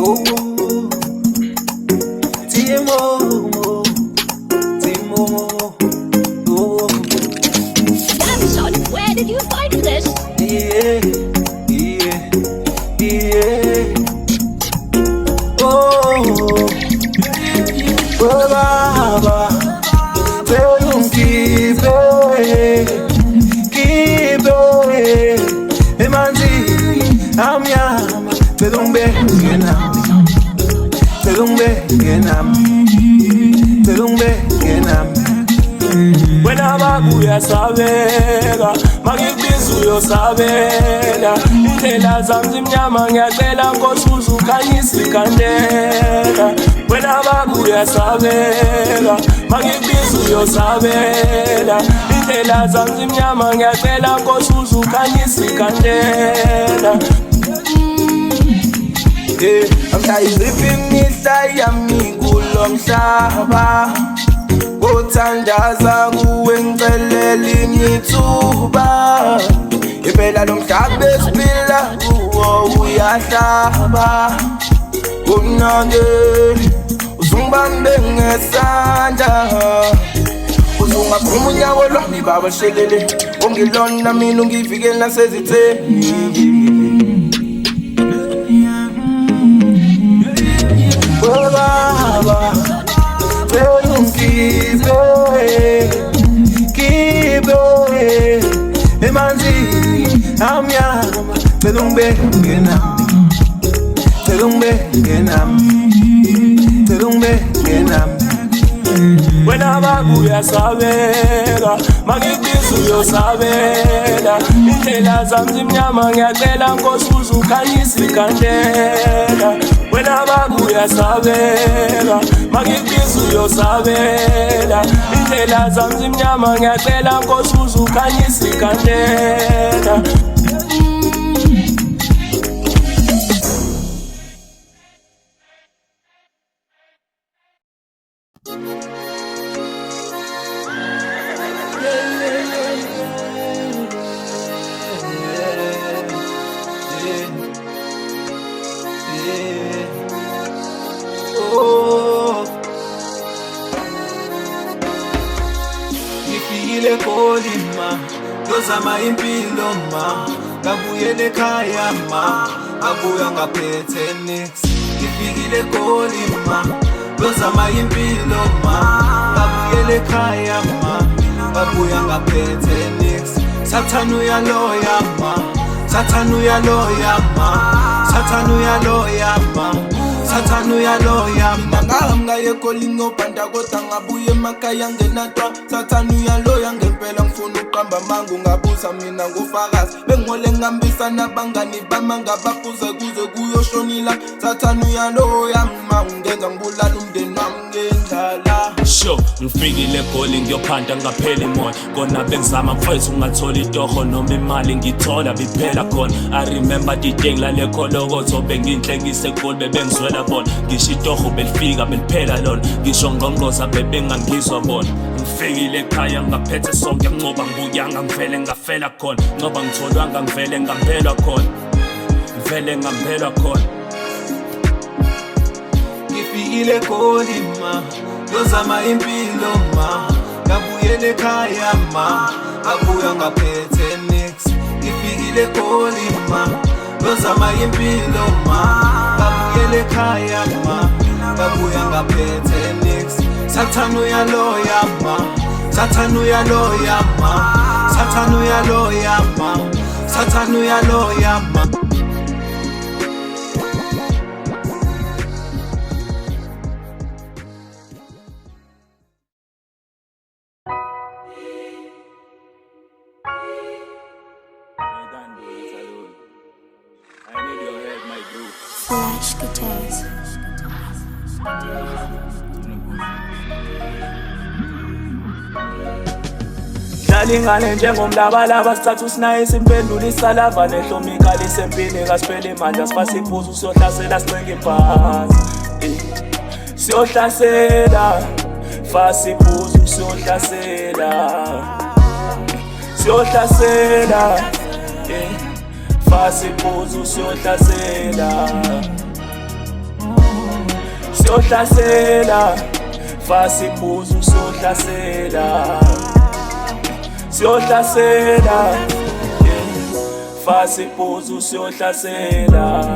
Where did you find this? Yeah, yeah, yeah. Oh, baba, keep it, emanzi, amyama, telumbe genam. When ababuya sabeka magibizu yo sabela indlela zami zimnyama ngiyacela Nkosi uzukhanyisa ikandela when ababuya sabeka magibizu yo sabela indlela zami zimnyama ngiyacela Nkosi uzukhanyisa ikandela I'm tired mihla yami kulo mhlaba Uthandaza kuwe ngicelela inyithuba Impela lo mhlaba esiphila kuwo uyahlaba Unake uzungibambe ngesandla Uzungaphuma unyawo lwami baba shelele Ungilona mina ungivikela nasezitheni Baba keep it, emanzi, amyama, telumbe genam. When ababuya sabeka, magibizu yo sabela indlela zami zimnyama ngiyacela Nkosi uzukhanyisa ikandela When ababuya sabeka, magibizu yo sabela indlela zami zimnyama ngiyacela Nkosi uzukhanyisa ikandela Ngifile kolima Lozama impilo ma Ngabuyele ekhaya ma Abuya ngaphethe nix Ngifikile kolima Lozama impilo ma Ngabuyele ekhaya ma Abuya ngaphethe nix Sathana uyaloya ma Sathana uyaloya ma Sathana uyaloya ma Sathana uyaloya Mangahamba yekolingo banda kodwa ngabuye emakhaya ngenatwa Sathana uyaloya ngempela ngifuna uqamba mangu ngabuza mina ngufakazi Bengole ngihambisa nabangani bami ngabaphuze kuze kuyoshonila Sathana uyaloya ma ungenza ngibulala umndeni wami ngendlala Sho, ngifikile eGoli ngiyophanda ngaphela imoya Kona bengizama mfethu ungathola itoho noma imali ngithola biphela khona I remember the day ngilale kholokotho benginhlekise eGoli bebengizwela bona Ngisho itoho belifika beliphela lona Ngisho ngqongqoza bebengangizwa bona Ngifikile ekhaya ngaphethe sonke ngicoba ngibukanga ngivele ngafela khona Ngoba ngitholwanga ngivele ngambelwa khona Ngivele ngambelwa khona Ngifikile eGoli ma Lozama impilo ma Ngabuyele ekhaya ma Abuya ngaphethe nix Ngifikile eGoli ma Lozama impilo ma Ngabuyele ekhaya ma Abuya ngaphethe nix Sathana uyaloya ma Sathana uyaloya ma Sathana uyaloya ma Sathana uyaloya ma Flash guitars. Nalingane njengomlabalaba sithathu sinaye simpendula isalava nehlomikali isempini kasiphele manje sifase iphuzu siyohlasela sincenga imphansi siyohlasela fase iphuzu siyohlasela fase iphuzu siyohlasela siyohlasela fasi iphuzu siyohlasela siyohlasela fasi iphuzu siyohlasela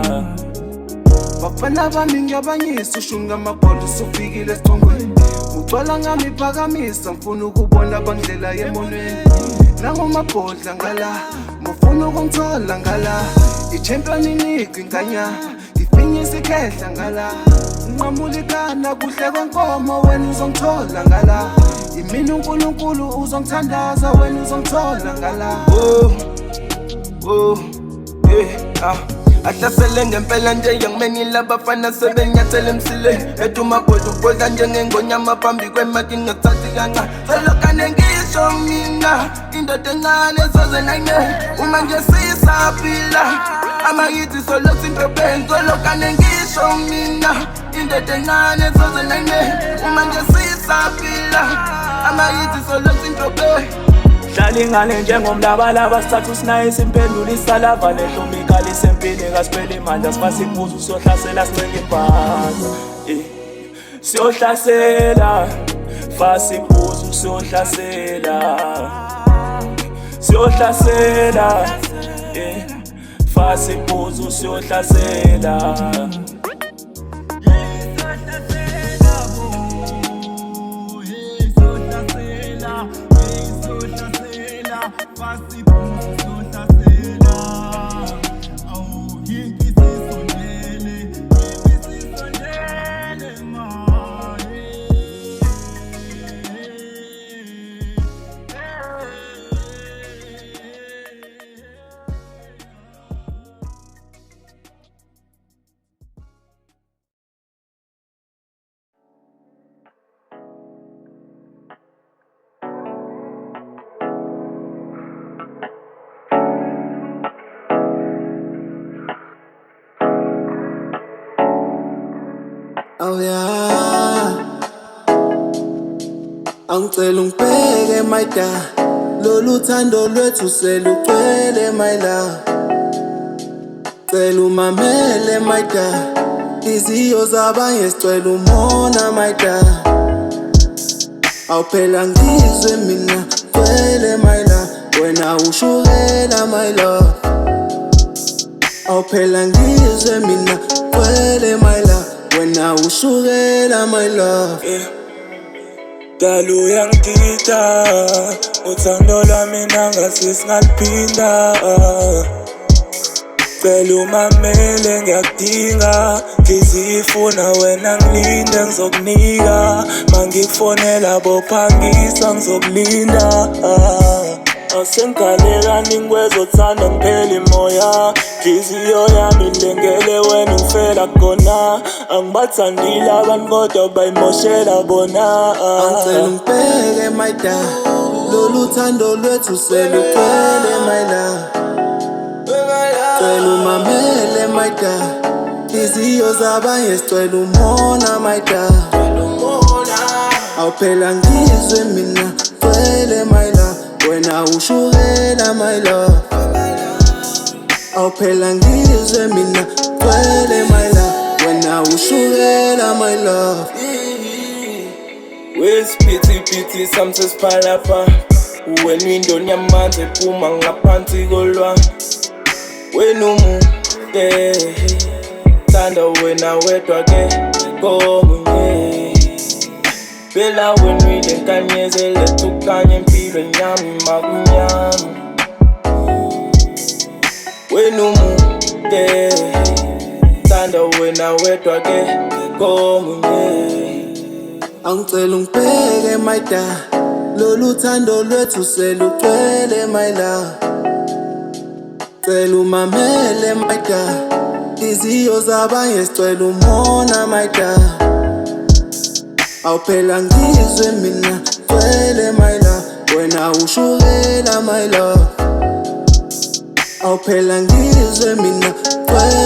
bafana bami ngiyabanyisa ushuni ngamabhola usufikile esichongweni ugcwala ngami phakamisa ngifuna ukubona bandlela yemonweni nangomabhodla ngala ngifuna ukungithola ngala i-champion inikwi nganya ngifinyisa ikhehla ngala nqamulikana kuhle kwenkomo wena uzongithola ngala imini uNkulunkulu uzongithandaza wena uzongithola ngala ahlasele ngempela nje yangmenile abafana sebenyathele emsileni ethu mabhodla ukubodla njengengonyama phambi kwemaki ngathathi kancane selokane ngisho mina indoda encane soze nayime uma nje sisaphila amayithi solothi intobeni selokane ngisho mina indoda encane soze nayime uma nje sisaphila amayithi solothi intobeni Hlala ingane njengomlabalaba sithathu sinayisa impendulo isalava nehlomika lisempini kasiphela imandla sifase iphuzu siyohlasela sincenge ibhasi siyohlasela fase iphuzu siyohlasela siyohlasela fase iphuzu siyohlasela Oh yeah, angicela ungibheke my da, lolu thando lwethu selugcwele my love. Cela umamele my da, iziyo zabanye sicela umona my da. Awuphela ngizwe mina gcwele my love, wena ushukela my love. Awuphela ngizwe mina gcwele my love, wena ushukela my love. Dala uyangigida uthando lwami nangasi singaliphinda cela umamele ngiyakudinga ngizifuna wena ngilinde ngizokunika mangikufonela bophangisa ngizokulinda asengigalekani ngikwezothanda ngiphela imoya Nhliziyo yami ilengele wena ungifela khona angibathandile abantu kodwa bayimoshela bona angicela ungibheke my da, lolu thando lwethu selugcwele my love. Cela umamele my da, iziyo zabanye sicela umona my da. Awuphela ngizwe mina gcwele my love, wena ushukela my love. Awuphela ngizwe mina gcwele my love, wena ushukela my love. Wesiphithi samse siphalapha wena indoni yamanzi ephuma ngaphansi kolwami wena umude thanda wena wedwa ke komunye phela wena uyilenkanyezi eletha ukukhanya empilweni yami makunyami wena umude thanda wena wedwa ke komunye angicela ungibheke my da, lolu thando lwethu selugcwele my love. Cela umamele my da, iziyo zabanye sicela umona my da. Awuphela ngizwe mina gcwele my love, wena ushukela my love. Awuphela ngizwe mina gcwele